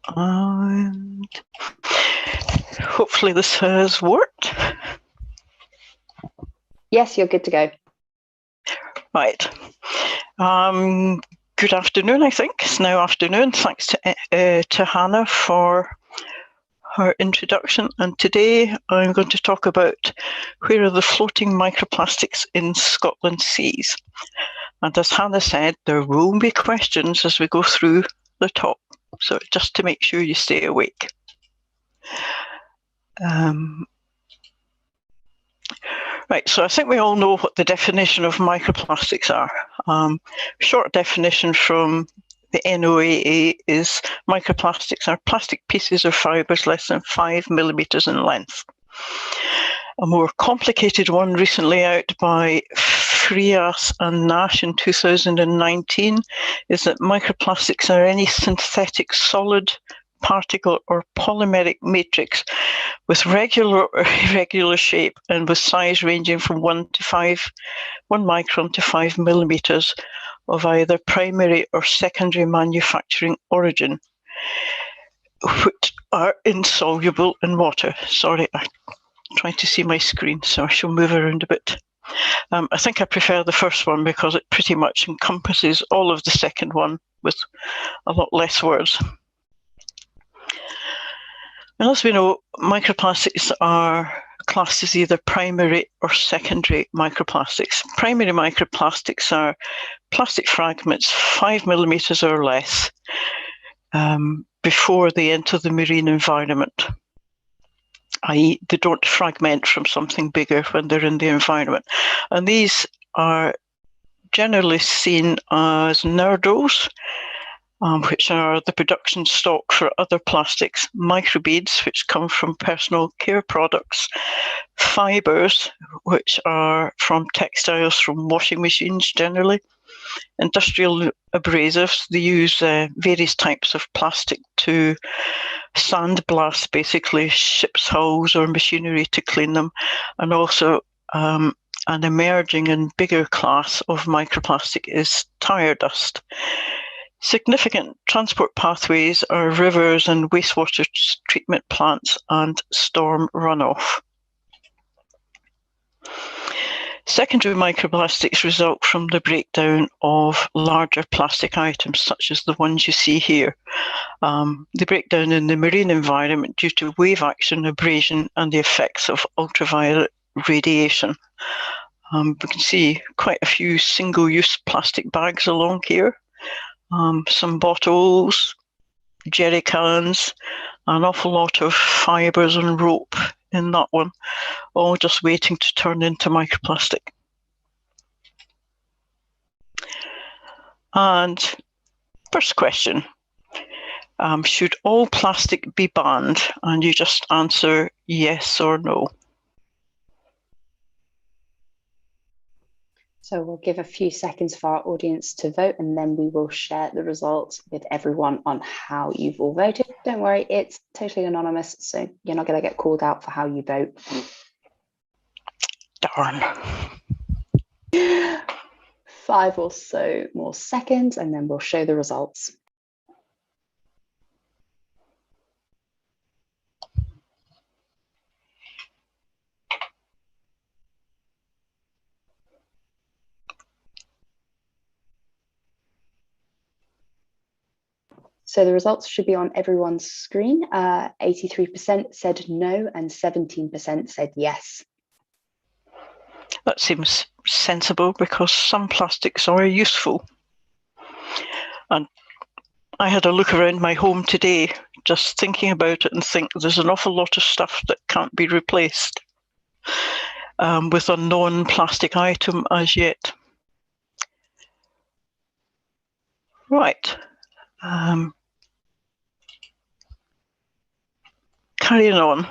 And hopefully this has worked. Yes, you're good to go. Right. Good afternoon, I think. It's now afternoon. Thanks to Hannah for her introduction. And today I'm going to talk about where are the floating microplastics in Scotland seas. And as Hannah said, there will be questions as we go through the talk. So just to make sure you stay awake. Right, so I think we all know what the definition of microplastics are. Short definition from the NOAA is microplastics are plastic pieces or fibres less than 5 millimetres in length. A more complicated one recently out by Frias and Nash in 2019 is that microplastics are any synthetic solid, particle or polymeric matrix with regular or irregular shape and with size ranging from 1 micron to 5 millimetres of either primary or secondary manufacturing origin, which are insoluble in water. Sorry, I'm trying to see my screen, so I shall move around a bit. I think I prefer the first one because it pretty much encompasses all of the second one with a lot less words. And as we know, microplastics are classed as either primary or secondary microplastics. Primary microplastics are plastic fragments 5 millimetres or less before they enter the marine environment, i.e. they don't fragment from something bigger when they're in the environment. And these are generally seen as nurdles, which are the production stock for other plastics, microbeads, which come from personal care products, fibres, which are from textiles, from washing machines generally, industrial abrasives. They use various types of plastic to sandblast, basically, ships' hulls or machinery to clean them, and also an emerging and bigger class of microplastic is tire dust. Significant transport pathways are rivers and wastewater treatment plants and storm runoff. Secondary microplastics result from the breakdown of larger plastic items, such as the ones you see here. They break down in the marine environment due to wave action, abrasion, and the effects of ultraviolet radiation. We can see quite a few single-use plastic bags along here. Some bottles, jerry cans, an awful lot of fibres and rope in that one, all just waiting to turn into microplastic. And first question, should all plastic be banned? And you just answer yes or no. So we'll give a few seconds for our audience to vote, and then we will share the results with everyone on how you've all voted. Don't worry, it's totally anonymous, so you're not going to get called out for how you vote. Darn. 5 or so more seconds, and then we'll show the results. So the results should be on everyone's screen. 83% said no and 17% said yes. That seems sensible because some plastics are useful. And I had a look around my home today, just thinking about it, and think there's an awful lot of stuff that can't be replaced with a non-plastic item as yet. Right. Carrying on.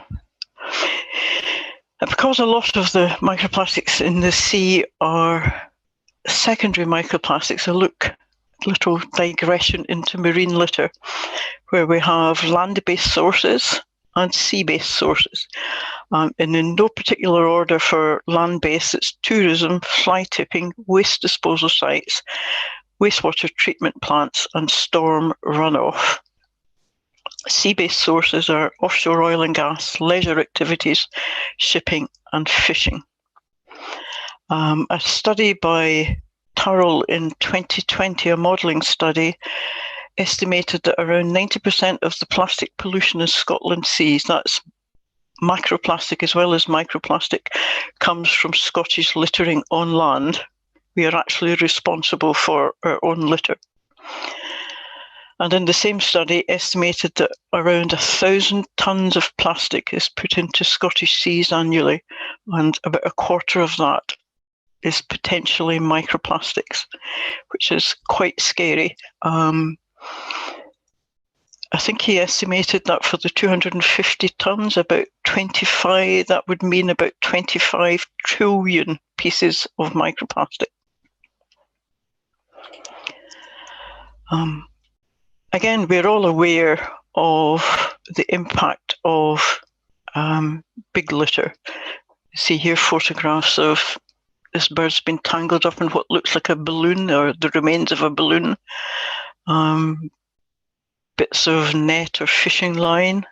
Because a lot of the microplastics in the sea are secondary microplastics, a little digression into marine litter, where we have land-based sources and sea-based sources. And in no particular order for land-based, it's tourism, fly tipping, waste disposal sites, wastewater treatment plants, and storm runoff. Sea-based sources are offshore oil and gas, leisure activities, shipping and fishing. A study by Turrell in 2020, a modelling study, estimated that around 90% of the plastic pollution in Scotland seas, that's macroplastic as well as microplastic, comes from Scottish littering on land. We are actually responsible for our own litter. And in the same study, estimated that around 1,000 tonnes of plastic is put into Scottish seas annually, and about a quarter of that is potentially microplastics, which is quite scary. I think he estimated that for the 250 tonnes, about 25, that would mean about 25 trillion pieces of microplastic. Again, we're all aware of the impact of big litter. You see here photographs of this bird's been tangled up in what looks like a balloon, or the remains of a balloon. Bits of net or fishing line,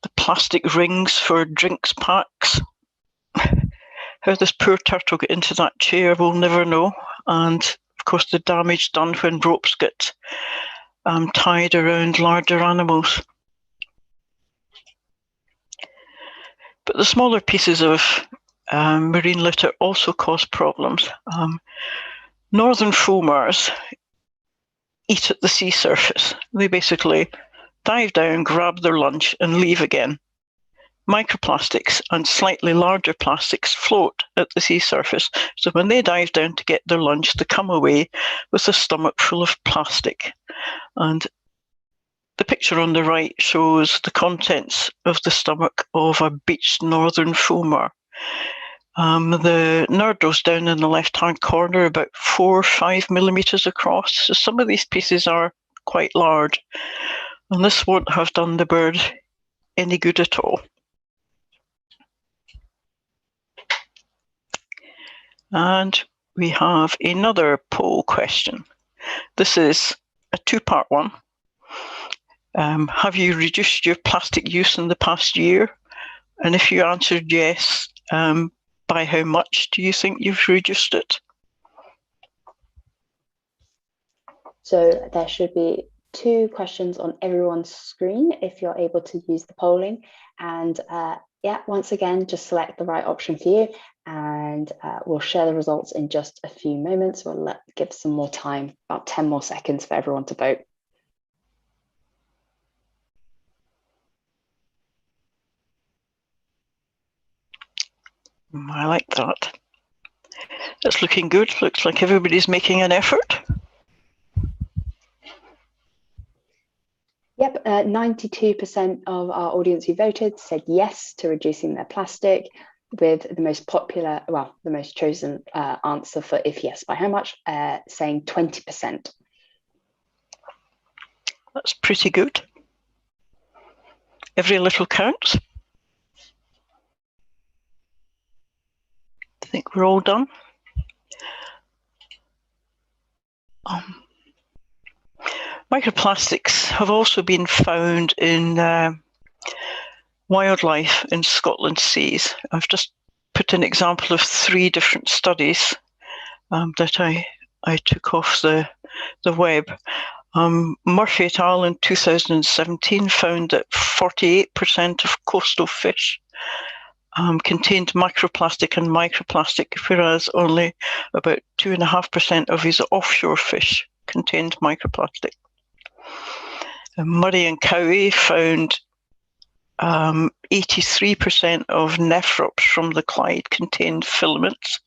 the plastic rings for drinks packs. How this poor turtle got into that chair, we'll never know. And of course, the damage done when ropes get tied around larger animals. But the smaller pieces of marine litter also cause problems. Northern fulmars eat at the sea surface. They basically dive down, grab their lunch and leave again. Microplastics and slightly larger plastics float at the sea surface. So when they dive down to get their lunch, they come away with a stomach full of plastic. And the picture on the right shows the contents of the stomach of a beached northern fulmar. The nurdles down in the left-hand corner, about 4 or 5 millimetres across. So some of these pieces are quite large, and this won't have done the bird any good at all. And we have another poll question. This is a two-part one. Have you reduced your plastic use in the past year? And if you answered yes, by how much do you think you've reduced it? So there should be 2 questions on everyone's screen if you're able to use the polling. And yeah, once again, just select the right option for you, and we'll share the results in just a few moments. We'll give some more time, about 10 more seconds for everyone to vote. I like that. That's looking good. Looks like everybody's making an effort. Yep, 92% of our audience who voted said yes to reducing their plastic, with the most popular, well, the most chosen answer for if yes, by how much, saying 20%. That's pretty good. Every little counts. I think we're all done. Microplastics have also been found in wildlife in Scotland's seas. I've just put an example of 3 different studies that I took off the web. Murphy et al. In 2017 found that 48% of coastal fish contained macroplastic and microplastic, whereas only about 2.5% of his offshore fish contained microplastic. Murray and Cowie found 83% of nephrops from the Clyde contained filaments.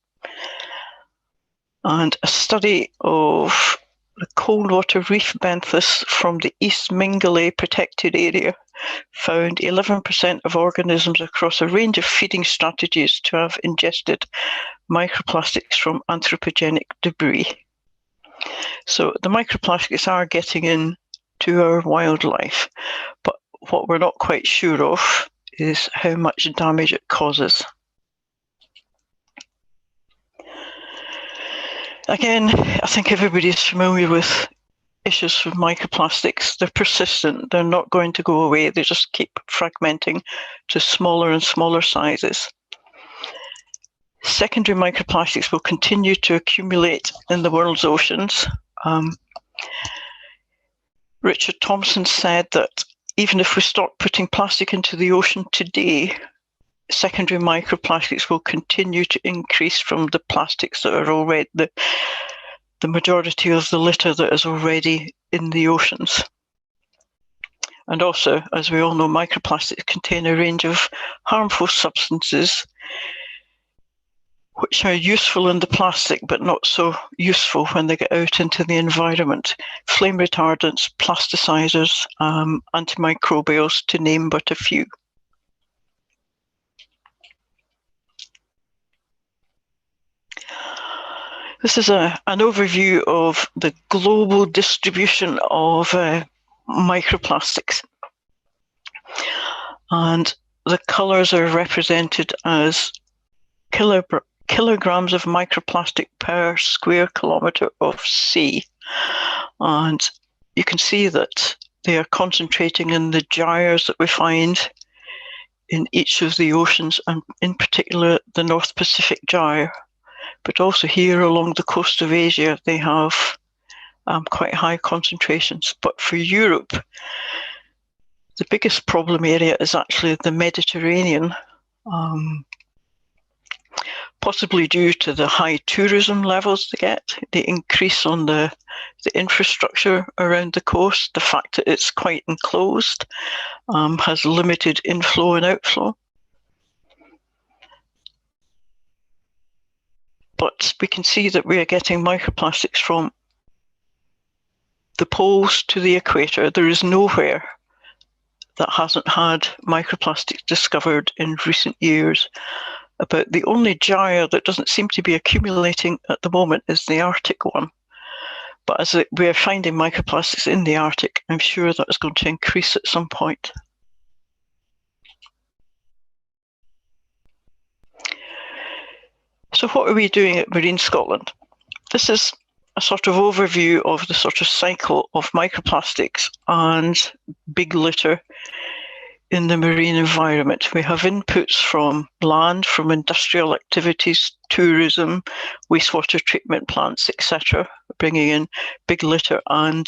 And a study of the cold water reef benthos from the East Mingulay protected area found 11% of organisms across a range of feeding strategies to have ingested microplastics from anthropogenic debris. So the microplastics are getting into our wildlife, but what we're not quite sure of is how much damage it causes. Again, I think everybody's familiar with issues with microplastics. They're persistent. They're not going to go away. They just keep fragmenting to smaller and smaller sizes. Secondary microplastics will continue to accumulate in the world's oceans. Richard Thompson said that even if we start putting plastic into the ocean today, secondary microplastics will continue to increase from the plastics that are already the majority of the litter that is already in the oceans. And also, as we all know, microplastics contain a range of harmful substances which are useful in the plastic but not so useful when they get out into the environment. Flame retardants, plasticizers, antimicrobials, to name but a few. This is an overview of the global distribution of microplastics. And the colours are represented as kilograms of microplastic per square kilometre of sea. And you can see that they are concentrating in the gyres that we find in each of the oceans, and in particular the North Pacific gyre. But also here along the coast of Asia, they have quite high concentrations. But for Europe, the biggest problem area is actually the Mediterranean, possibly due to the high tourism levels they get, the increase on the infrastructure around the coast, the fact that it's quite enclosed, has limited inflow and outflow. But we can see that we are getting microplastics from the poles to the equator. There is nowhere that hasn't had microplastics discovered in recent years. About the only gyre that doesn't seem to be accumulating at the moment is the Arctic one. But as we are finding microplastics in the Arctic, I'm sure that is going to increase at some point. So what are we doing at Marine Scotland? This is a sort of overview of the sort of cycle of microplastics and big litter in the marine environment. We have inputs from land, from industrial activities, tourism, wastewater treatment plants, etc., bringing in big litter and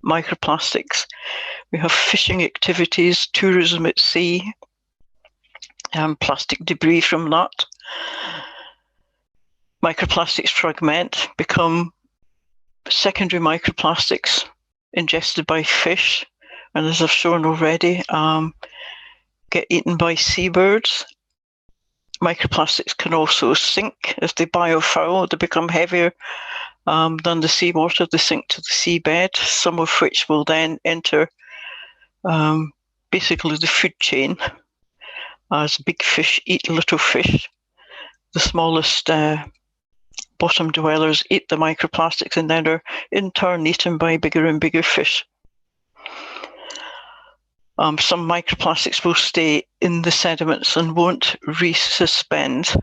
microplastics. We have fishing activities, tourism at sea, plastic debris from that. Microplastics fragment, become secondary microplastics ingested by fish, and as I've shown already, get eaten by seabirds. Microplastics can also sink as they biofoul. They become heavier than the seawater. They sink to the seabed, some of which will then enter basically the food chain as big fish eat little fish. The smallest bottom dwellers eat the microplastics and then are in turn eaten by bigger and bigger fish. Some microplastics will stay in the sediments and won't resuspend.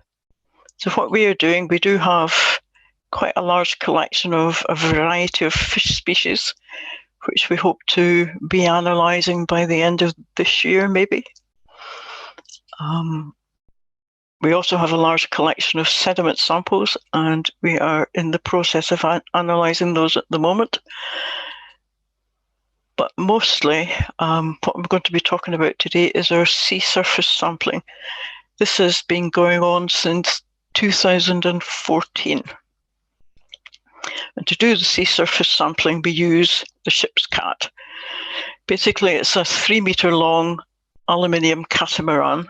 So what we are doing, we do have quite a large collection of a variety of fish species, which we hope to be analysing by the end of this year, maybe. We also have a large collection of sediment samples, and we are in the process of analysing those at the moment. But mostly, what I'm going to be talking about today is our sea surface sampling. This has been going on since 2014. And to do the sea surface sampling, we use the ship's cat. Basically, it's a 3-metre long aluminium catamaran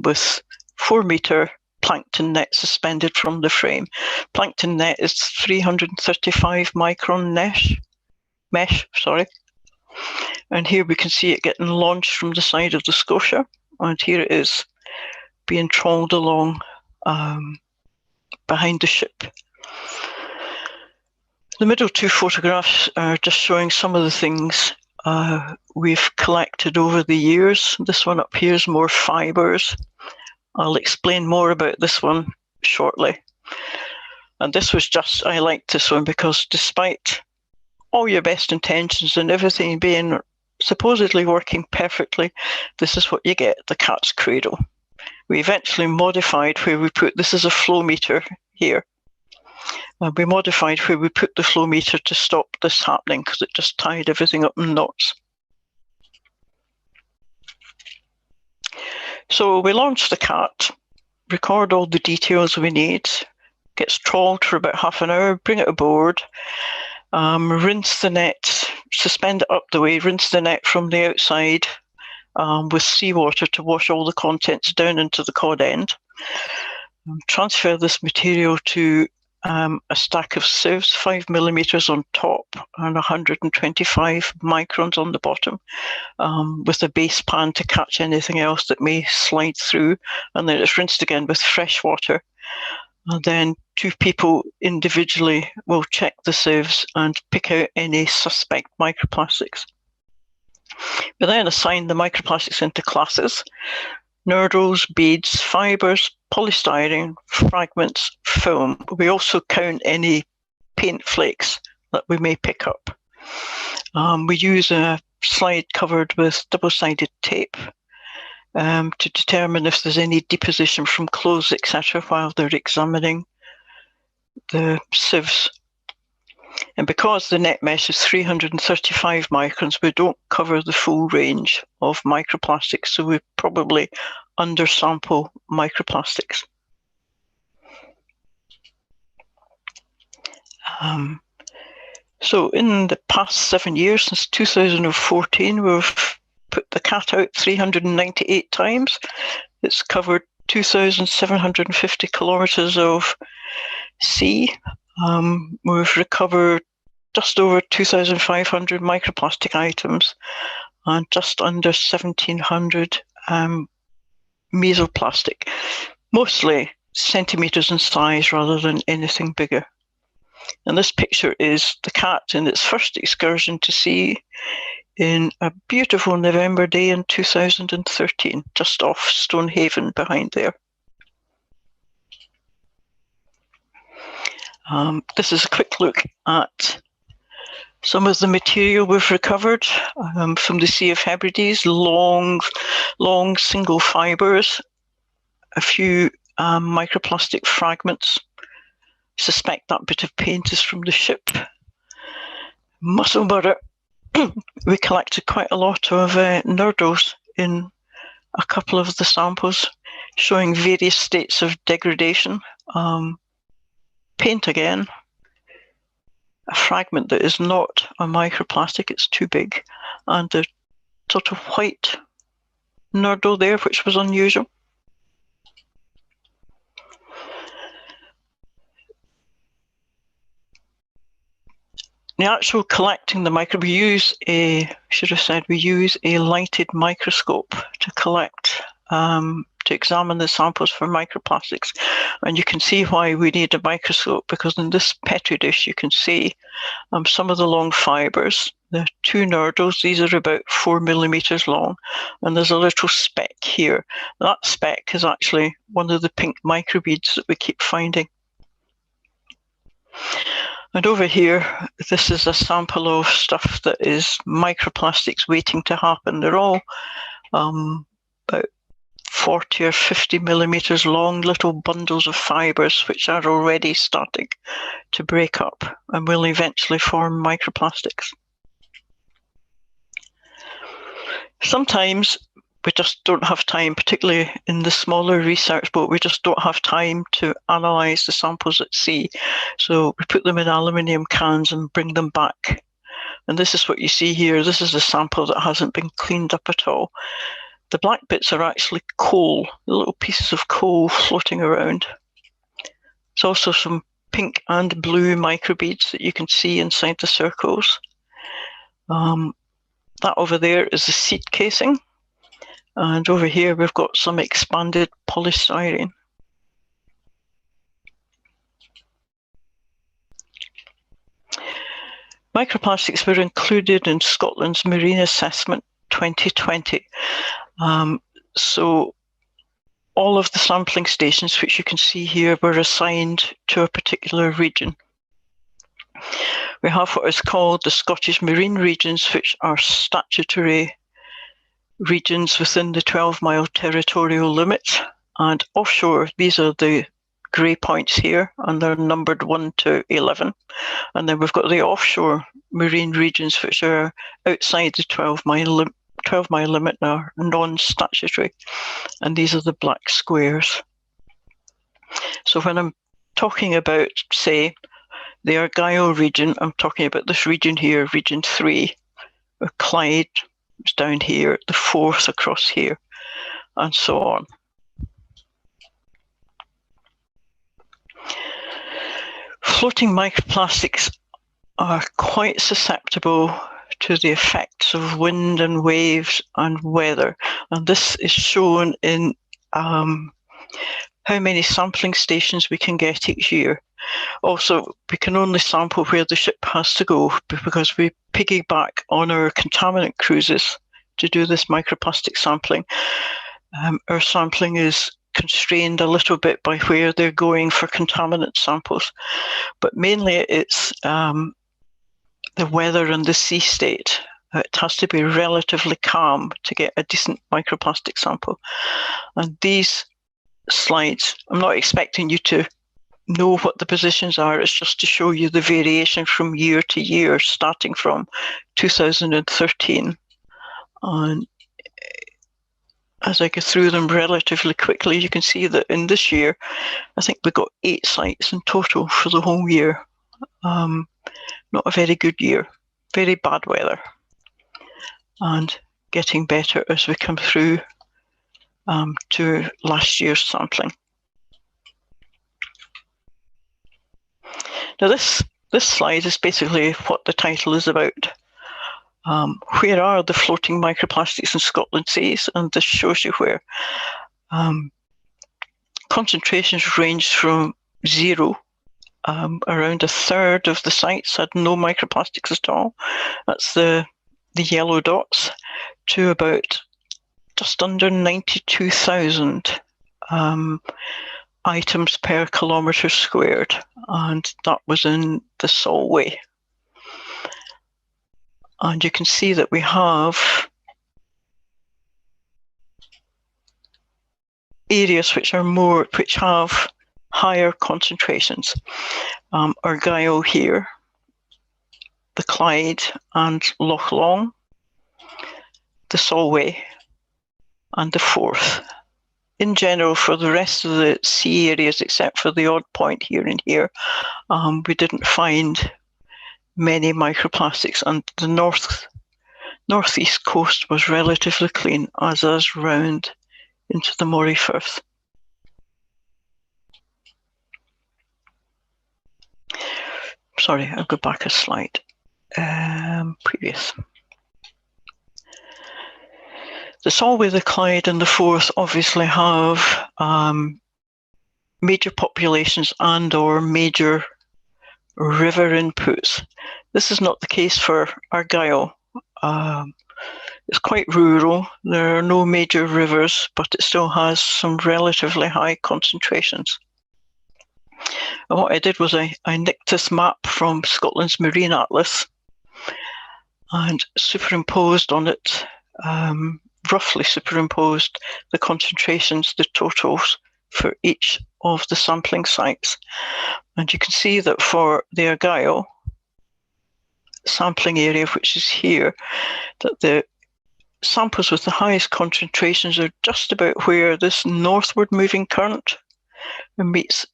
with 4-metre plankton net suspended from the frame. Plankton net is 335 micron mesh. And here we can see it getting launched from the side of the Scotia, and here it is being trawled along behind the ship. The middle two photographs are just showing some of the things we've collected over the years. This one up here is more fibres. I'll explain more about this one shortly. And this was just, I liked this one because despite all your best intentions and everything being supposedly working perfectly, this is what you get, the cat's cradle. We eventually modified where we put, this is a flow meter here. We modified where we put the flow meter to stop this happening because it just tied everything up in knots. So we launch the cat, record all the details we need, gets trawled for about half an hour, bring it aboard, rinse the net, suspend it up the way, rinse the net from the outside with seawater to wash all the contents down into the cod end. Transfer this material to a stack of sieves, 5 millimeters on top and 125 microns on the bottom, with a base pan to catch anything else that may slide through, and then it's rinsed again with fresh water. And then 2 people individually will check the sieves and pick out any suspect microplastics. We then assign the microplastics into classes: nurdles, beads, fibres, polystyrene, fragments, film. We also count any paint flakes that we may pick up. We use a slide covered with double-sided tape to determine if there's any deposition from clothes, etc., while they're examining the sieves. And because the net mesh is 335 microns, we don't cover the full range of microplastics, so we probably undersample microplastics. So in the past 7 years, since 2014, we've put the cat out 398 times. It's covered 2,750 kilometers of sea. We've recovered just over 2,500 microplastic items and just under 1,700 mesoplastic, mostly centimeters in size rather than anything bigger. And this picture is the cat in its first excursion to sea in a beautiful November day in 2013, just off Stonehaven behind there. This is a quick look at some of the material we've recovered from the Sea of Hebrides: long single fibres, a few microplastic fragments. Suspect that bit of paint is from the ship. Mussel butter. We collected quite a lot of nurdles in a couple of the samples, showing various states of degradation. Paint again. A fragment that is not a microplastic, it's too big, and the sort of white nurdle there, which was unusual. The actual collecting the we use a lighted microscope to collect, to examine the samples for microplastics. And you can see why we need a microscope, because in this Petri dish you can see some of the long fibres. The 2 nurdles, these are about 4 millimeters long, and there's a little speck here. That speck is actually one of the pink microbeads that we keep finding. And over here, this is a sample of stuff that is microplastics waiting to happen. They're all about 40 or 50 millimeters long, little bundles of fibres which are already starting to break up and will eventually form microplastics. Sometimes we just don't have time, particularly in the smaller research boat, we just don't have time to analyse the samples at sea. So we put them in aluminium cans and bring them back. And this is what you see here. This is a sample that hasn't been cleaned up at all. The black bits are actually coal, little pieces of coal floating around. There's also some pink and blue microbeads that you can see inside the circles. That over there is the seed casing. And over here, we've got some expanded polystyrene. Microplastics were included in Scotland's Marine Assessment 2020. So all of the sampling stations, which you can see here, were assigned to a particular region. We have what is called the Scottish Marine Regions, which are statutory regions within the 12-mile territorial limit. And offshore, these are the grey points here, and they're numbered 1 to 11. And then we've got the offshore marine regions, which are outside the 12-mile limit, are non-statutory. And these are the black squares. So when I'm talking about, say, the Argyll region, I'm talking about this region here, region 3, or Clyde is down here, the Forth across here, and so on. Floating microplastics are quite susceptible to the effects of wind and waves and weather, and this is shown in how many sampling stations we can get each year. Also, we can only sample where the ship has to go because we piggyback on our contaminant cruises to do this microplastic sampling. Our sampling is constrained a little bit by where they're going for contaminant samples, but mainly it's the weather and the sea state. It has to be relatively calm to get a decent microplastic sample. And these slides, I'm not expecting you to know what the positions are, it's just to show you the variation from year to year, starting from 2013. And as I go through them relatively quickly, you can see that in this year, I think we got 8 sites in total for the whole year. Not a very good year, very bad weather, and getting better as we come through to last year's sampling. Now this slide is basically what the title is about. Where are the floating microplastics in Scotland seas? And this shows you where. Concentrations range from 0. Around a third of the sites had no microplastics at all. That's the yellow dots, to about just under 92,000 items per kilometre squared, and that was in the Solway. And you can see that we have areas which have higher concentrations. Argyll here, the Clyde and Loch Long, the Solway, and the Forth. In general, for the rest of the sea areas, except for the odd point here and here, we didn't find many microplastics, and the northeast coast was relatively clean, as is round into the Moray Firth. Sorry, I'll go back a slide. Previous. The Solway, the Clyde and the Forth obviously have major populations and or major river inputs. This is not the case for Argyll. It's quite rural. There are no major rivers, but it still has some relatively high concentrations. And what I did was I nicked this map from Scotland's Marine Atlas and superimposed on it, roughly superimposed the concentrations, the totals for each of the sampling sites. And you can see that for the Argyll sampling area, which is here, that the samples with the highest concentrations are just about where this northward moving current meets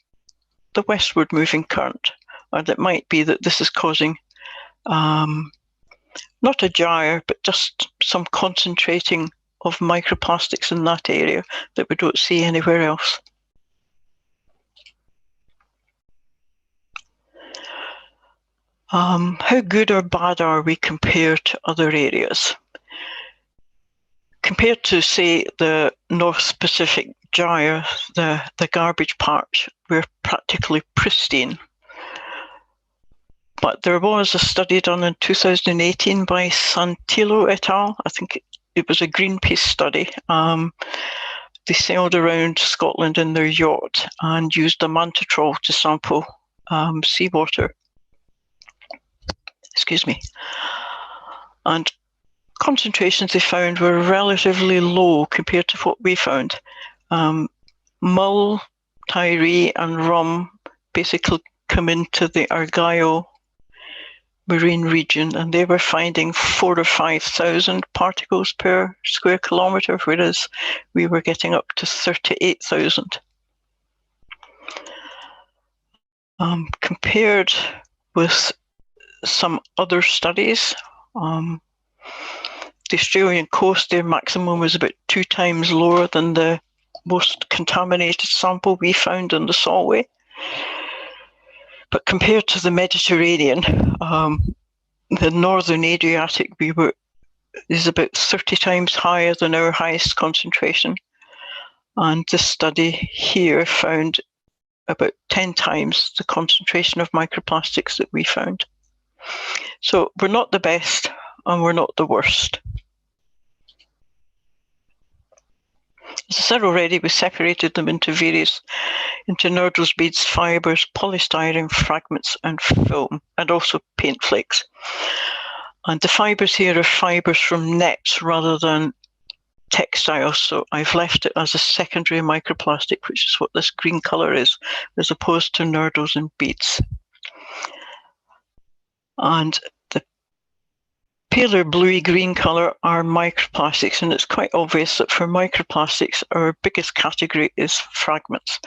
the westward moving current. And it might be that this is causing not a gyre, but just some concentrating of microplastics in that area that we don't see anywhere else. How good or bad are we compared to other areas? Compared to, say, the North Pacific Gyre, the garbage patch, we're practically pristine. But there was a study done in 2018 by Santillo et al. I think it was a Greenpeace study. They sailed around Scotland in their yacht and used a manta trawl to sample seawater. excuse me. And concentrations they found were relatively low compared to what we found. Mull, tyree, and rum basically come into the Argyll marine region, and they were finding 4,000 or 5,000 particles per square kilometre, whereas we were getting up to 38,000. Compared with some other studies, the Australian coast, their maximum was about 2 times lower than the most contaminated sample we found in the Solway. But compared to the Mediterranean, the northern Adriatic is about 30 times higher than our highest concentration. And this study here found about 10 times the concentration of microplastics that we found. So we're not the best and we're not the worst. As I said already, we separated them into nurdles, beads, fibres, polystyrene, fragments, and film, and also paint flakes. And the fibres here are fibres from nets rather than textiles, so I've left it as a secondary microplastic, which is what this green colour is, as opposed to nurdles and beads. And the paler bluey-green colour are microplastics, and it's quite obvious that for microplastics, our biggest category is fragments.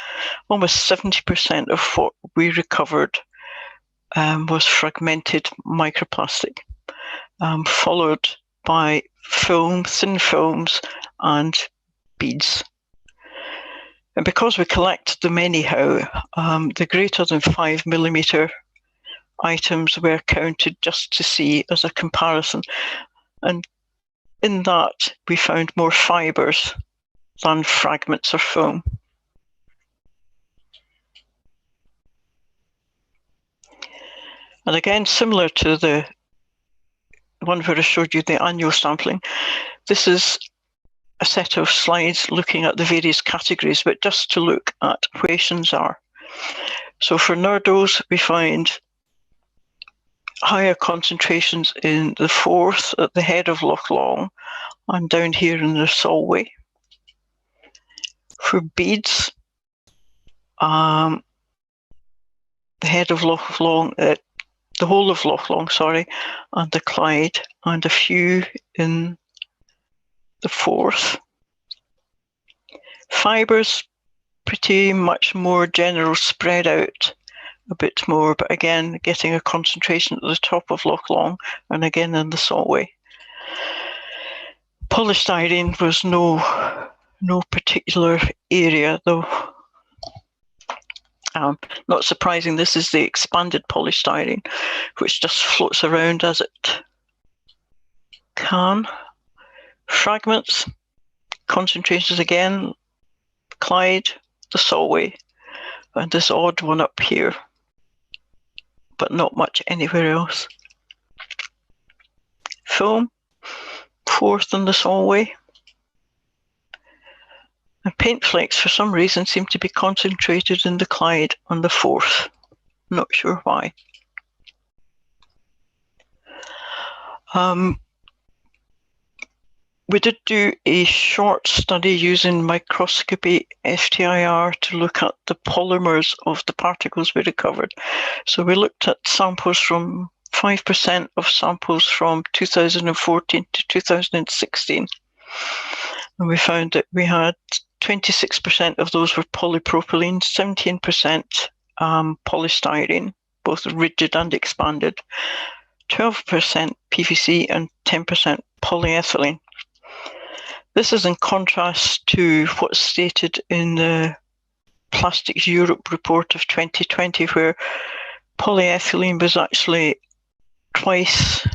Almost 70% of what we recovered was fragmented microplastic, followed by film, thin films, and beads. And because we collected them anyhow, the greater than 5 millimetre items were counted just to see as a comparison. And in that, we found more fibres than fragments or film. And again, similar to the one where I showed you the annual sampling, this is a set of slides looking at the various categories, but just to look at where equations are. So for nurdles, we find higher concentrations in the Forth at the head of Loch Long and down here in the Solway. For beads, the head of Loch Long, the whole of Loch Long, sorry, and the Clyde, and a few in the Forth. Fibres, pretty much more general, spread out a bit more, but again, getting a concentration at the top of Loch Long and again in the Solway. Polystyrene was no particular area, though. Not surprising, this is the expanded polystyrene, which just floats around as it can. Fragments, concentrations again, Clyde, the Solway, and this odd one up here, but not much anywhere else. Film, Forth in the Solway. And paint flakes, for some reason, seem to be concentrated in the Clyde and the Forth. Not sure why. We did do a short study using microscopy FTIR to look at the polymers of the particles we recovered. So we looked at samples from 5% of samples from 2014 to 2016. And we found that we had 26% of those were polypropylene, 17% polystyrene, both rigid and expanded, 12% PVC, and 10% polyethylene. This is in contrast to what's stated in the Plastics Europe report of 2020, where polyethylene was actually twice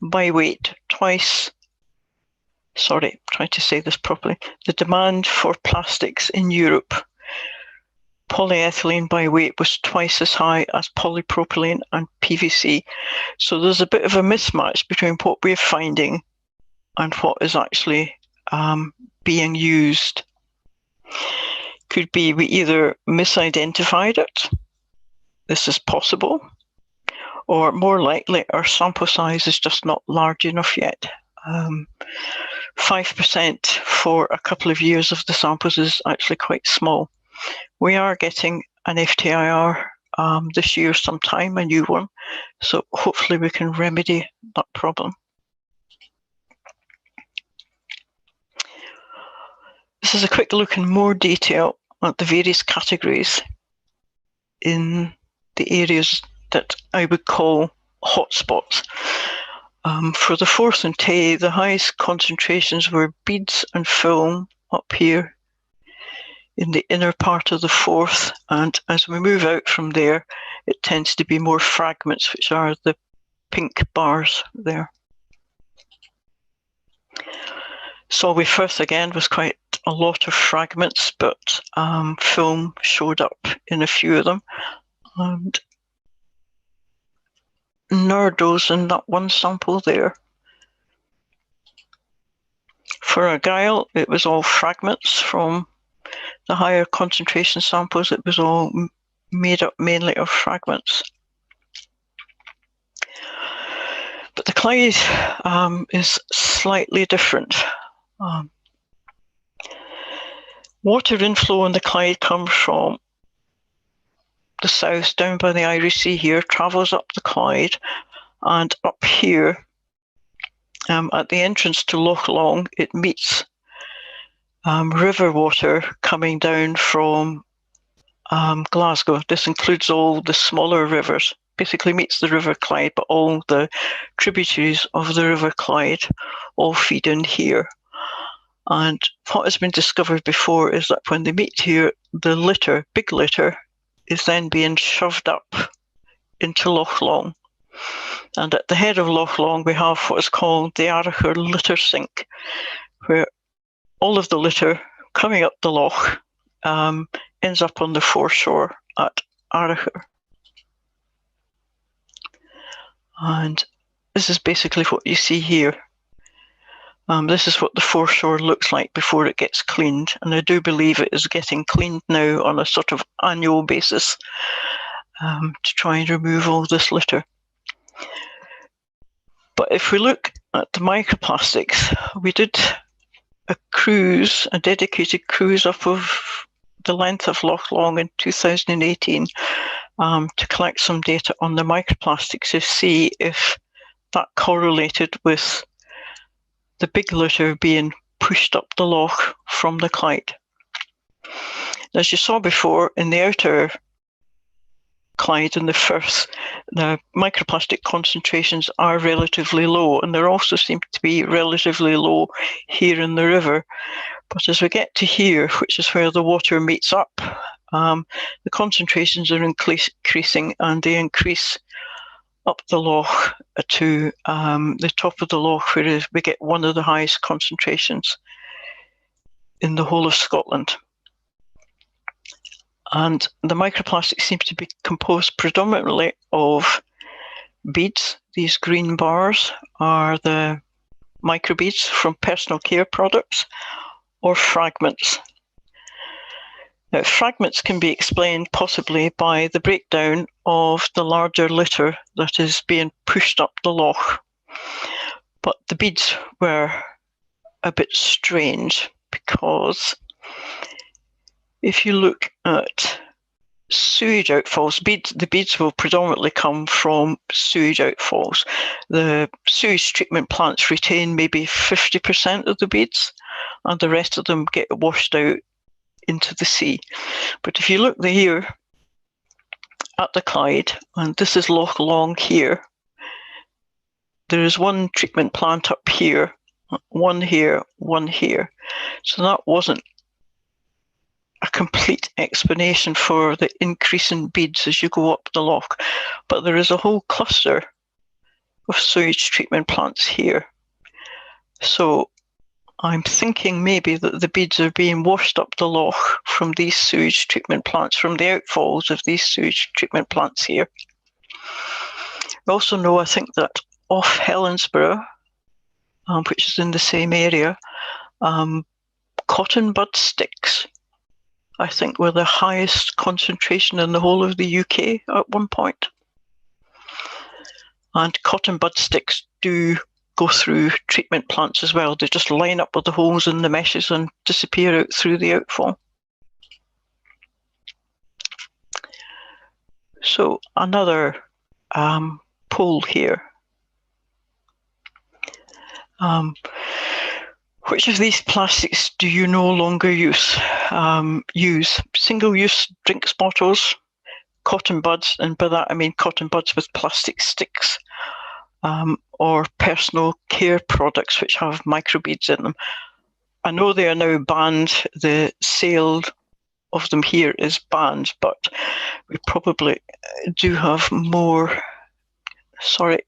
by weight, trying to say this properly, the demand for plastics in Europe, polyethylene by weight was twice as high as polypropylene and PVC. So there's a bit of a mismatch between what we're finding and what is actually being used. Could be we either misidentified it, this is possible, or more likely our sample size is just not large enough yet. 5% for a couple of years of the samples is actually quite small. We are getting an FTIR this year sometime, a new one, so hopefully we can remedy that problem. This is a quick look in more detail at the various categories in the areas that I would call hotspots. For the Forth and Tay, the highest concentrations were beads and film up here in the inner part of the Forth, and as we move out from there, it tends to be more fragments, which are the pink bars there. Solway Firth again was quite a lot of fragments, but film showed up in a few of them, and nurdles in that one sample there. For Argyll, it was all fragments from the higher concentration samples. It was all made up mainly of fragments. But the Clyde is slightly different. Water inflow on the Clyde comes from the south, down by the Irish Sea here, travels up the Clyde, and up here at the entrance to Loch Long, it meets river water coming down from Glasgow. This includes all the smaller rivers, basically meets the River Clyde, but all the tributaries of the River Clyde all feed in here. And what has been discovered before is that when they meet here, the litter, big litter, is then being shoved up into Loch Long. And at the head of Loch Long, we have what is called the Araka litter sink, where all of the litter coming up the loch ends up on the foreshore at Araka. And this is basically what you see here. This is what the foreshore looks like before it gets cleaned, and I do believe it is getting cleaned now on a sort of annual basis to try and remove all this litter. But if we look at the microplastics, we did a cruise, a dedicated cruise up of the length of Loch Long in 2018 to collect some data on the microplastics to see if that correlated with the big litter being pushed up the loch from the Clyde. As you saw before, in the outer Clyde and the Firth, the microplastic concentrations are relatively low, and there also seem to be relatively low here in the river. But as we get to here, which is where the water meets up, the concentrations are increasing, and they increase up the loch to the top of the loch, where we get one of the highest concentrations in the whole of Scotland. And the microplastics seem to be composed predominantly of beads. These green bars are the microbeads from personal care products, or fragments. Now, fragments can be explained possibly by the breakdown of the larger litter that is being pushed up the loch. But the beads were a bit strange, because if you look at sewage outfalls, the beads will predominantly come from sewage outfalls. The sewage treatment plants retain maybe 50% of the beads, and the rest of them get washed out into the sea. But if you look here at the Clyde, and this is Loch Long here, there is one treatment plant up here, one here, one here. So that wasn't a complete explanation for the increase in beads as you go up the loch, but there is a whole cluster of sewage treatment plants here. So I'm thinking maybe that the beads are being washed up the loch from these sewage treatment plants, from the outfalls of these sewage treatment plants here. I also know, I think, that off Helensburgh, which is in the same area, cotton bud sticks, I think, were the highest concentration in the whole of the UK at one point. And cotton bud sticks do go through treatment plants as well. They just line up with the holes in the meshes and disappear out through the outfall. So another poll here. Which of these plastics do you no longer use? Single-use drinks bottles, cotton buds, and by that I mean cotton buds with plastic sticks, or personal care products which have microbeads in them. I know they are now banned. The sale of them here is banned, but we probably do have more. Sorry.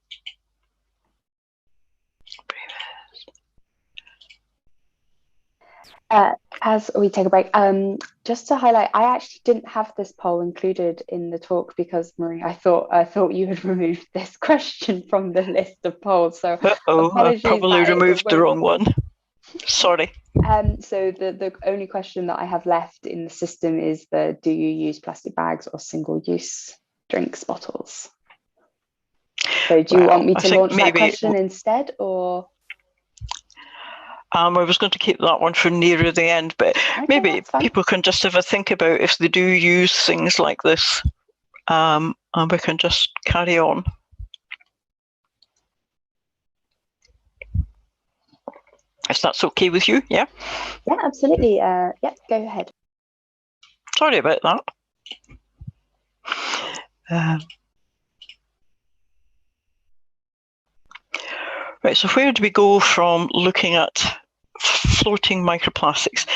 As we take a break, just to highlight, I actually didn't have this poll included in the talk because, Marie, I thought you had removed this question from the list of polls. So I probably removed the wrong one. Sorry. So the only question that I have left in the system is do you use plastic bags or single-use drinks bottles? So do you want me to launch that question instead, or? I was going to keep that one for nearer the end, but okay, maybe people can just have a think about if they do use things like this, and we can just carry on. If that's okay with you, yeah? Yeah, absolutely. Yeah, go ahead. Sorry about that. Right, so where do we go from looking at floating microplastics?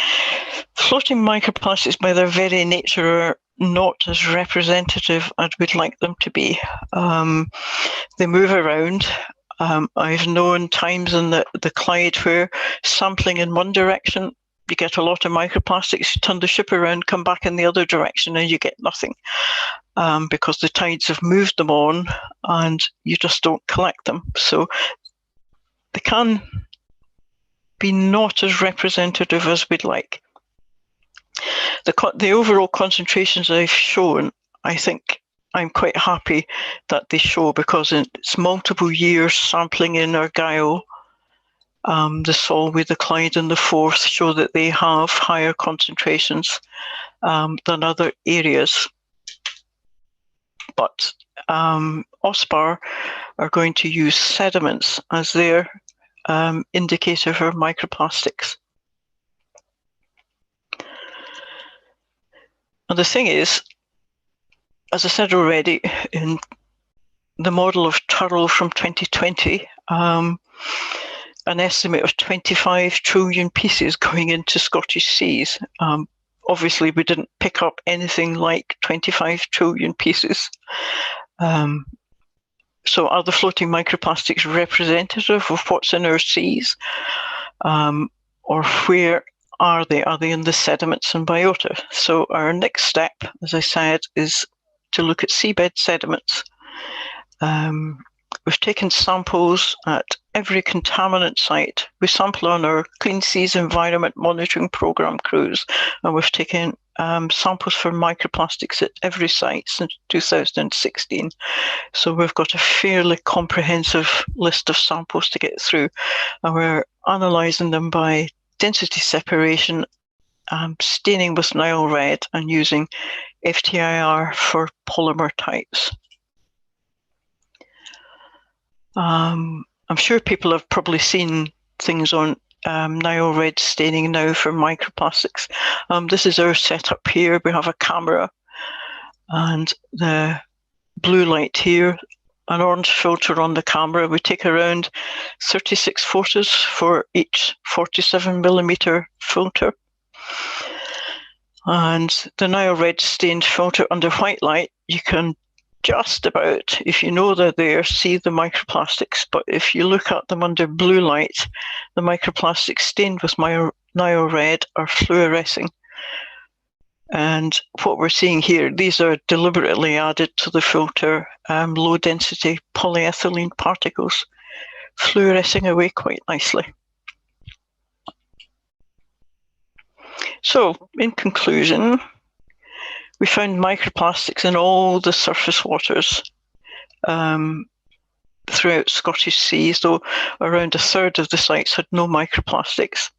Floating microplastics, by their very nature, are not as representative as we'd like them to be. They move around. I've known times in the Clyde where sampling in one direction, you get a lot of microplastics, you turn the ship around, come back in the other direction, and you get nothing, because the tides have moved them on and you just don't collect them. So they can be not as representative as we'd like. The overall concentrations I've shown, I think I'm quite happy that they show, because it's multiple years sampling in Argyll, the Solway, the Clyde and the Forth show that they have higher concentrations than other areas. But OSPAR are going to use sediments as their indicator for microplastics. And the thing is, as I said already, in the model of Turrell from 2020, an estimate of 25 trillion pieces going into Scottish seas. Obviously, we didn't pick up anything like 25 trillion pieces. So are the floating microplastics representative of what's in our seas? Or where are they? Are they in the sediments and biota? So our next step, as I said, is to look at seabed sediments. We've taken samples at every contaminant site. We sample on our Clean Seas Environment Monitoring Programme cruise, and we've taken samples for microplastics at every site since 2016. So we've got a fairly comprehensive list of samples to get through, and we're analysing them by density separation, staining with Nile red, and using FTIR for polymer types. I'm sure people have probably seen things on Nile red staining now for microplastics. This is our setup here. We have a camera and the blue light here, an orange filter on the camera. We take around 36 photos for each 47mm filter. And the Nile red stained filter under white light, you can just about, if you know they're there, see the microplastics. But if you look at them under blue light, the microplastics stained with Nile red are fluorescing. And what we're seeing here, these are deliberately added to the filter, low density polyethylene particles, fluorescing away quite nicely. So, in conclusion, we found microplastics in all the surface waters. throughout Scottish seas, though around a third of the sites had no microplastics.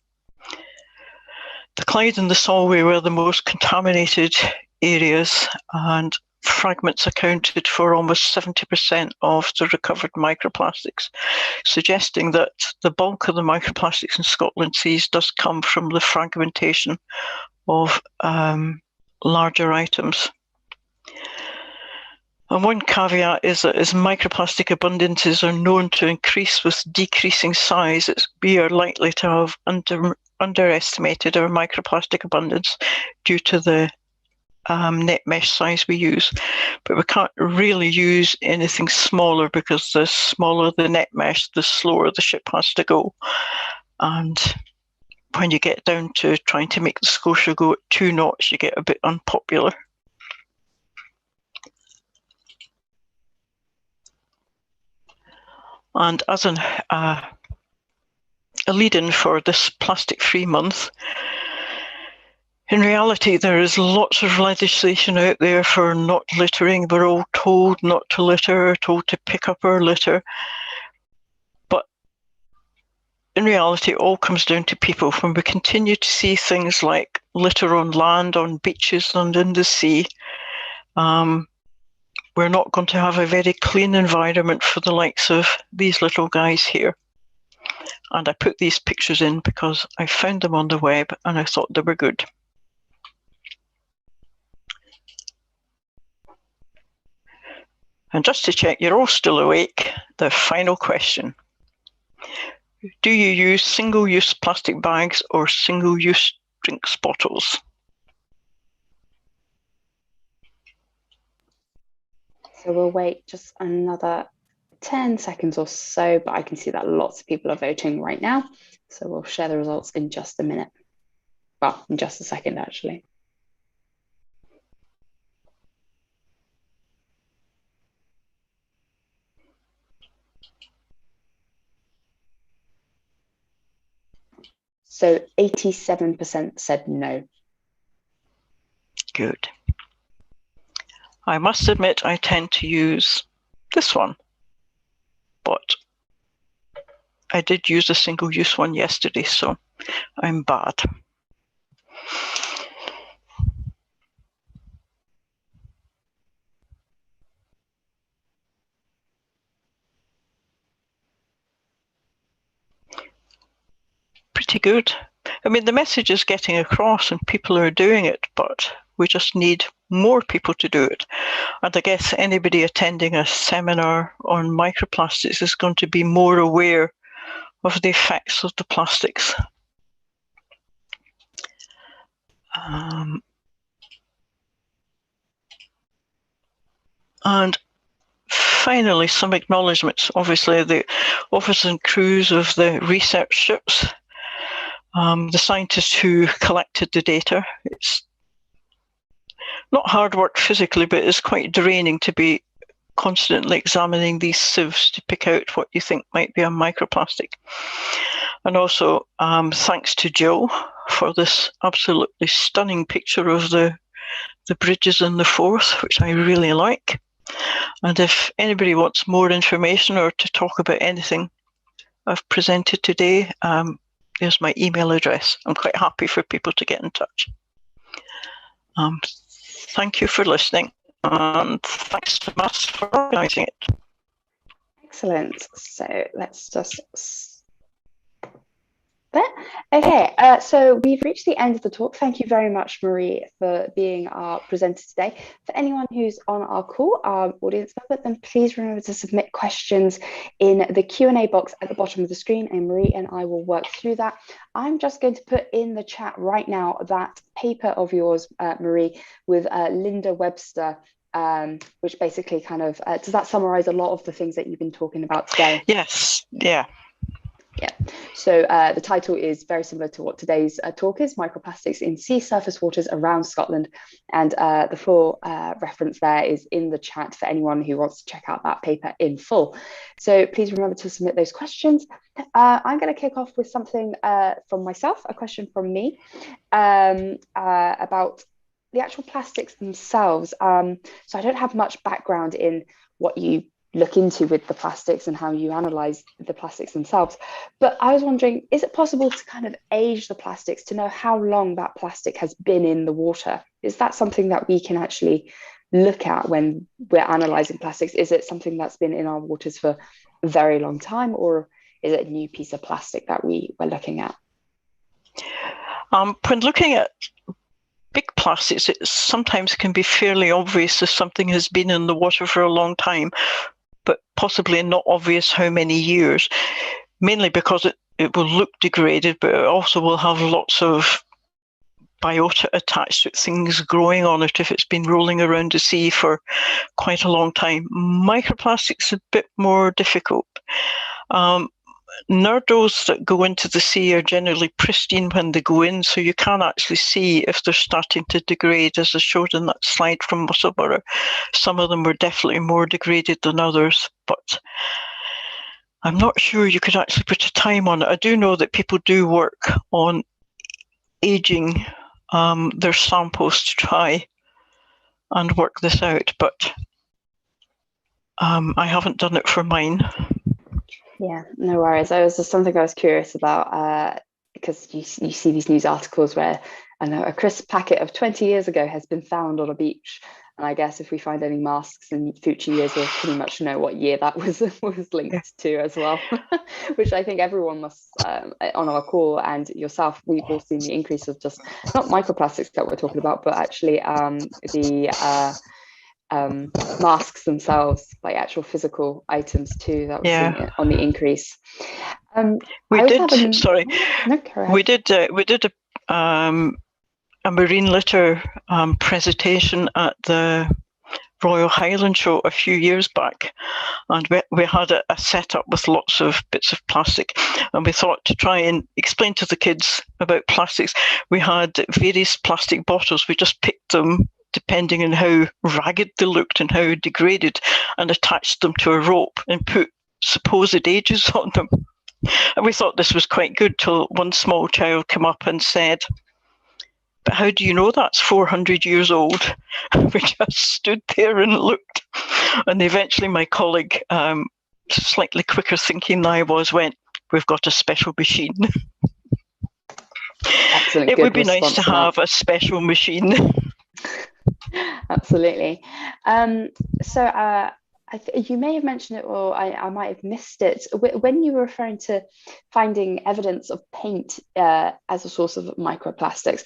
The Clyde and the Solway were the most contaminated areas, and fragments accounted for almost 70% of the recovered microplastics, suggesting that the bulk of the microplastics in Scotland seas does come from the fragmentation of larger items. And one caveat is that as microplastic abundances are known to increase with decreasing size, we are likely to have underestimated our microplastic abundance due to the net mesh size we use. But we can't really use anything smaller, because the smaller the net mesh, the slower the ship has to go. And when you get down to trying to make the Scotia go at 2 knots, you get a bit unpopular. And as a lead-in for this plastic-free month, in reality, there is lots of legislation out there for not littering. We're all told not to litter, told to pick up our litter. But in reality, it all comes down to people. When we continue to see things like litter on land, on beaches, and in the sea, we're not going to have a very clean environment for the likes of these little guys here. And I put these pictures in because I found them on the web and I thought they were good. And just to check you're all still awake, the final question. Do you use single-use plastic bags or single-use drinks bottles? So we'll wait just another 10 seconds or so, but I can see that lots of people are voting right now. So we'll share the results in just a minute. Well, in just a second, actually. So 87% said no. Good. I must admit I tend to use this one, but I did use a single-use one yesterday, so I'm bad. Pretty good. I mean, the message is getting across and people are doing it, but we just need more people to do it. And I guess anybody attending a seminar on microplastics is going to be more aware of the effects of the plastics. And finally, some acknowledgements. Obviously, the officers and crews of the research ships, the scientists who collected the data. It's not hard work physically, but it's quite draining to be constantly examining these sieves to pick out what you think might be a microplastic. And also, thanks to Jill for this absolutely stunning picture of the bridges in the Forth, which I really like. And if anybody wants more information or to talk about anything I've presented today, there's my email address. I'm quite happy for people to get in touch. Thank you for listening, and thanks to MASTS for organising it. Excellent. So let's just there. Okay, so we've reached the end of the talk. Thank you very much, Marie, for being our presenter today. For anyone who's on our call, our audience member, then please remember to submit questions in the Q&A box at the bottom of the screen, and Marie and I will work through that. I'm just going to put in the chat right now that paper of yours, Marie, with Linda Webster, which basically kind of, does that summarize a lot of the things that you've been talking about today? Yes, yeah. Yeah, so the title is very similar to what today's talk is, Microplastics in Sea Surface Waters Around Scotland. And the full reference there is in the chat for anyone who wants to check out that paper in full. So please remember to submit those questions. I'm going to kick off with something from myself, a question from me about the actual plastics themselves. So I don't have much background in what you look into with the plastics and how you analyze the plastics themselves. But I was wondering, is it possible to kind of age the plastics to know how long that plastic has been in the water? Is that something that we can actually look at when we're analyzing plastics? Is it something that's been in our waters for a very long time, or is it a new piece of plastic that we're looking at? When looking at big plastics, it sometimes can be fairly obvious if something has been in the water for a long time, but possibly not obvious how many years, mainly because it will look degraded, but it also will have lots of biota attached to it, things growing on it if it's been rolling around the sea for quite a long time. Microplastics are a bit more difficult. Nurdles that go into the sea are generally pristine when they go in, so you can actually see if they're starting to degrade, as I showed in that slide from Musselburgh. Some of them were definitely more degraded than others, but I'm not sure you could actually put a time on it. I do know that people do work on aging their samples to try and work this out, but I haven't done it for mine. Yeah, no worries. It was just something I was curious about, because you see these news articles where, I know, a crisp packet of 20 years ago has been found on a beach. And I guess if we find any masks in future years, we'll pretty much know what year that was linked to as well, which I think everyone must, on our call and yourself, we've all seen the increase of just not microplastics that we're talking about, but actually the masks themselves, like actual physical items too, that we're seeing on the increase. We did a marine litter presentation at the Royal Highland Show a few years back, and we had a setup with lots of bits of plastic, and we thought to try and explain to the kids about plastics. We had various plastic bottles. We just picked them depending on how ragged they looked and how degraded, and attached them to a rope and put supposed ages on them. And we thought this was quite good till one small child came up and said, "But how do you know that's 400 years old?" We just stood there and looked. And eventually my colleague, slightly quicker thinking than I was, went, "We've got a special machine." Excellent. It would be nice to have a special machine. Absolutely. So you may have mentioned it, or I might have missed it. When you were referring to finding evidence of paint as a source of microplastics,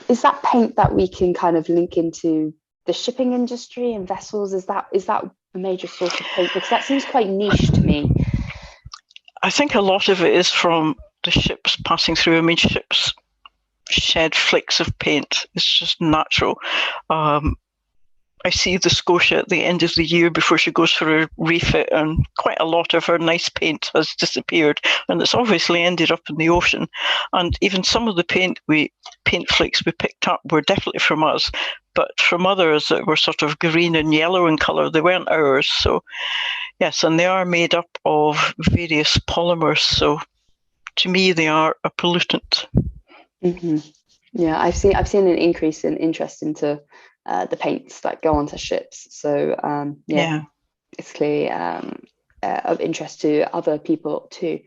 is that paint that we can kind of link into the shipping industry and vessels? Is that a major source of paint? Because that seems quite niche to me. I think a lot of it is from the ships passing through. I mean, ships shed flakes of paint. It's just natural. I see the Scotia at the end of the year before she goes for a refit, and quite a lot of her nice paint has disappeared, and it's obviously ended up in the ocean. And even some of the paint flakes we picked up were definitely from us, but from others that were sort of green and yellow in colour, they weren't ours. So yes, and they are made up of various polymers. So to me, they are a pollutant. Mm-hmm. Yeah, I've seen an increase in interest into the paints that go onto ships. So it's clearly of interest to other people too.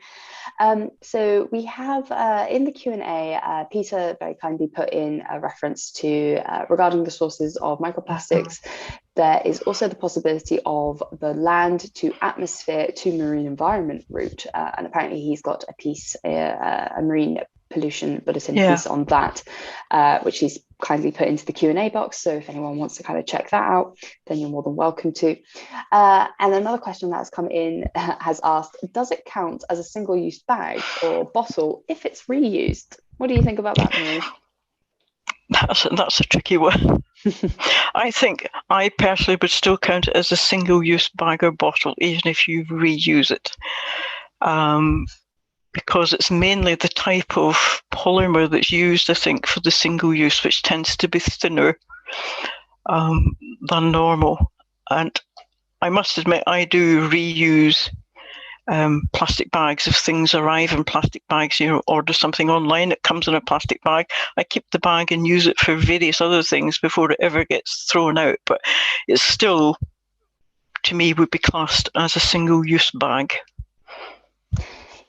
So we have in the Q&A, Peter very kindly put in a reference to regarding the sources of microplastics. There is also the possibility of the land to atmosphere to marine environment route. And apparently he's got a piece, a marine pollution bulletin piece on that, which he's kindly put into the Q&A box. So if anyone wants to kind of check that out, then you're more than welcome to. And another question that has come in has asked, does it count as a single-use bag or bottle if it's reused? What do you think about that, Marie? That's a tricky one. I think I personally would still count it as a single-use bag or bottle, even if you reuse it. Because it's mainly the type of polymer that's used, I think, for the single use, which tends to be thinner than normal. And I must admit, I do reuse plastic bags. If things arrive in plastic bags, order something online, it comes in a plastic bag. I keep the bag and use it for various other things before it ever gets thrown out. But it's still to me would be classed as a single-use bag.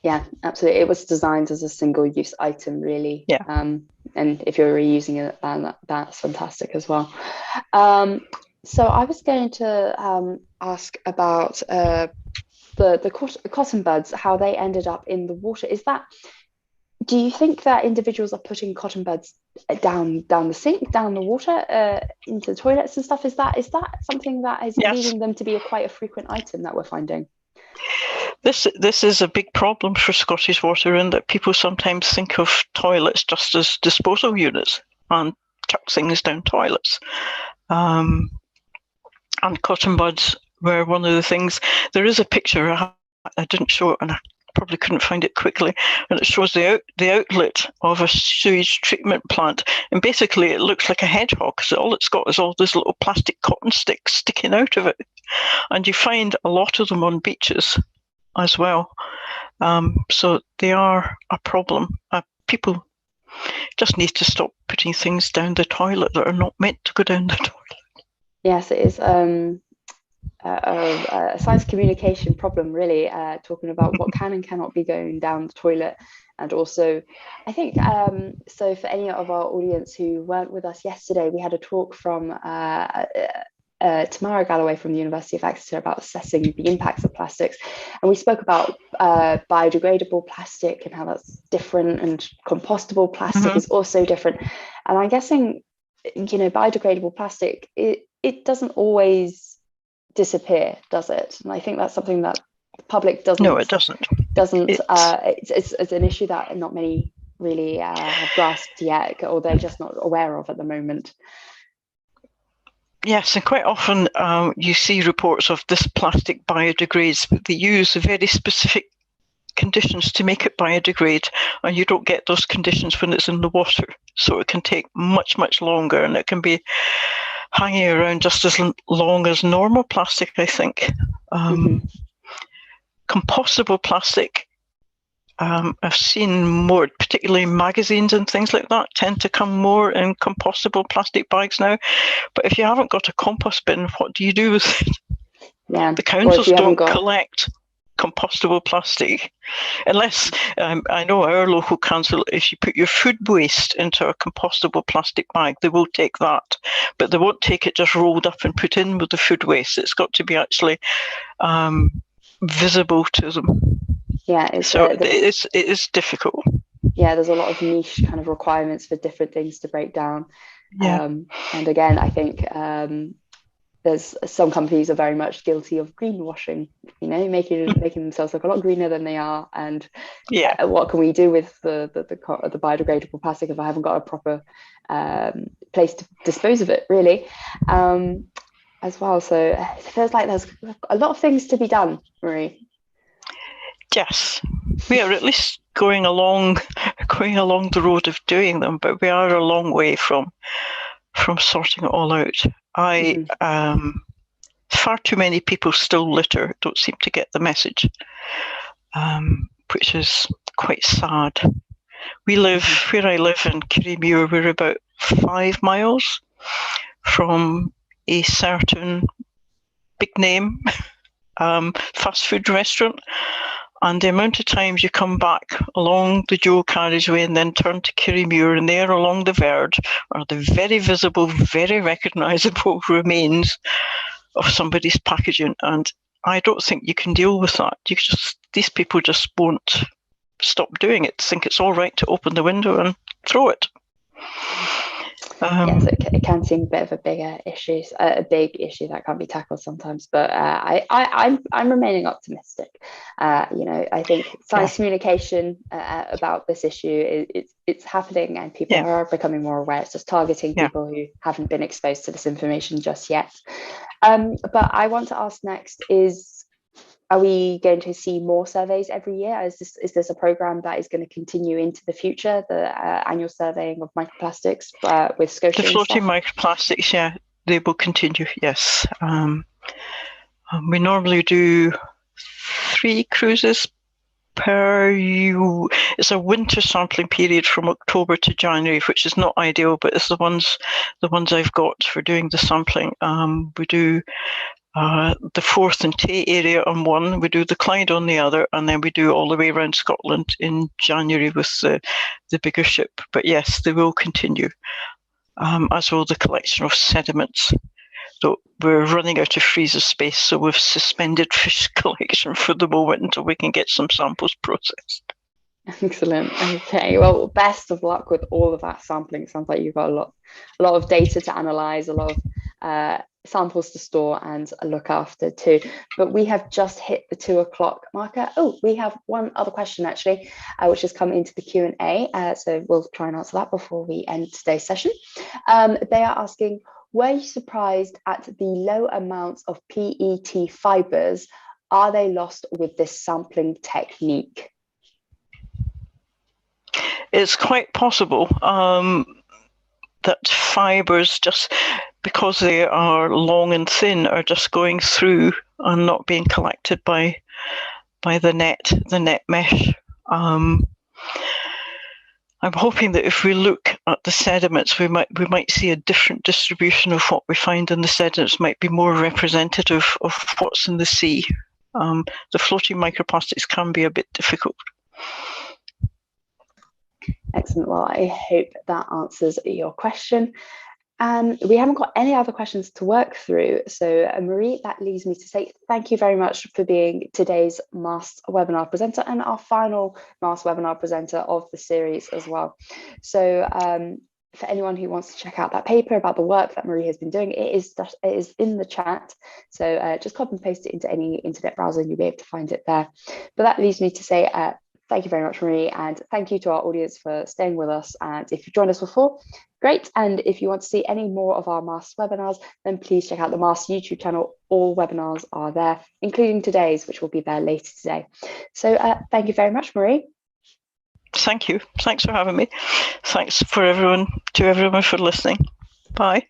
Yeah, absolutely. It was designed as a single-use item, really. Yeah. And if you're reusing it, then that's fantastic as well. So I was going to ask about the cotton buds, how they ended up in the water. Do you think that individuals are putting cotton buds down the sink, down the water, into the toilets and stuff? Is that something that is leading them to be quite a frequent item that we're finding? This is a big problem for Scottish Water, in that people sometimes think of toilets just as disposal units and chuck things down toilets. And cotton buds were one of the things. There is a picture, I didn't show it and I probably couldn't find it quickly, and it shows the outlet of a sewage treatment plant, and basically it looks like a hedgehog, because all it's got is all these little plastic cotton sticks sticking out of it, and you find a lot of them on beaches as well. So they are a problem. People just need to stop putting things down the toilet that are not meant to go down the toilet. Yes, it is a science communication problem, really, talking about what can and cannot be going down the toilet. And also, I think, so for any of our audience who weren't with us yesterday, we had a talk from Tamara Galloway from the University of Exeter about assessing the impacts of plastics, and we spoke about biodegradable plastic and how that's different, and compostable plastic is also different. And I'm guessing, biodegradable plastic, it doesn't always disappear, does it? And I think that's something that the public doesn't. No, it doesn't. It's an issue that not many really have grasped yet, or they're just not aware of at the moment. Yes, and quite often you see reports of this plastic biodegrades, but they use very specific conditions to make it biodegrade, and you don't get those conditions when it's in the water. So it can take much, much longer, and it can be hanging around just as long as normal plastic, I think. Compostable plastic, I've seen more, particularly magazines and things like that, tend to come more in compostable plastic bags now. But if you haven't got a compost bin, what do you do with it? Yeah. The councils don't collect compostable plastic, unless I know our local council, if you put your food waste into a compostable plastic bag, they will take that, but they won't take it just rolled up and put in with the food waste. It's got to be actually visible to them. Yeah, it is difficult. Yeah, there's a lot of niche kind of requirements for different things to break down. Yeah. And again, I think there's some companies are very much guilty of greenwashing, making themselves look a lot greener than they are. And what can we do with the biodegradable plastic if I haven't got a proper place to dispose of it, really, as well. So it feels like there's a lot of things to be done, Marie. Yes, we are at least going along the road of doing them, but we are a long way from sorting it all out. Far too many people still litter, don't seem to get the message, which is quite sad. Where I live in Kirriemuir, we're about 5 miles from a certain big name fast food restaurant. And the amount of times you come back along the Joe carriageway and then turn to Kirriemuir, and there along the verge are the very visible, very recognisable remains of somebody's packaging. And I don't think you can deal with that. These people just won't stop doing it, think it's all right to open the window and throw it. Yes, it can seem a bit of a big issue that can't be tackled sometimes. But I'm remaining optimistic. I think science communication about this issue it's happening, and people are becoming more aware. It's just targeting people who haven't been exposed to this information just yet. But I want to ask next is, are we going to see more surveys every year? Is this a program that is going to continue into the future, the annual surveying of microplastics with Scotia? The floating microplastics, they will continue, yes. We normally do 3 cruises per year. It's a winter sampling period from October to January, which is not ideal, but it's the ones I've got for doing the sampling. We do the Forth and Tay area on one, we do the Clyde on the other, and then we do all the way around Scotland in January with the bigger ship. But yes, they will continue, as will the collection of sediments. So we're running out of freezer space, so we've suspended fish collection for the moment until we can get some samples processed. Excellent. Okay. Well, best of luck with all of that sampling. It sounds like you've got a lot of data to analyze, a lot of samples to store and look after too. But we have just hit the 2 o'clock marker. Oh, we have one other question actually, which has come into the Q&A. So we'll try and answer that before we end today's session. They are asking, were you surprised at the low amounts of PET fibers? Are they lost with this sampling technique? It's quite possible that fibers, just because they are long and thin, are just going through and not being collected by the net mesh. I'm hoping that if we look at the sediments, we might see a different distribution of what we find in the sediments, might be more representative of what's in the sea. The floating microplastics can be a bit difficult. Excellent. Well, I hope that answers your question. We haven't got any other questions to work through. So Marie, that leaves me to say thank you very much for being today's MASTS webinar presenter and our final MASTS webinar presenter of the series as well. So for anyone who wants to check out that paper about the work that Marie has been doing, it is in the chat. So just copy and paste it into any internet browser and you'll be able to find it there. But that leaves me to say thank you very much, Marie, and thank you to our audience for staying with us. And if you've joined us before, great. And if you want to see any more of our MASTS webinars, then please check out the MASTS YouTube channel. All webinars are there, including today's, which will be there later today. So thank you very much, Marie. Thank you. Thanks for having me. Thanks to everyone for listening. Bye.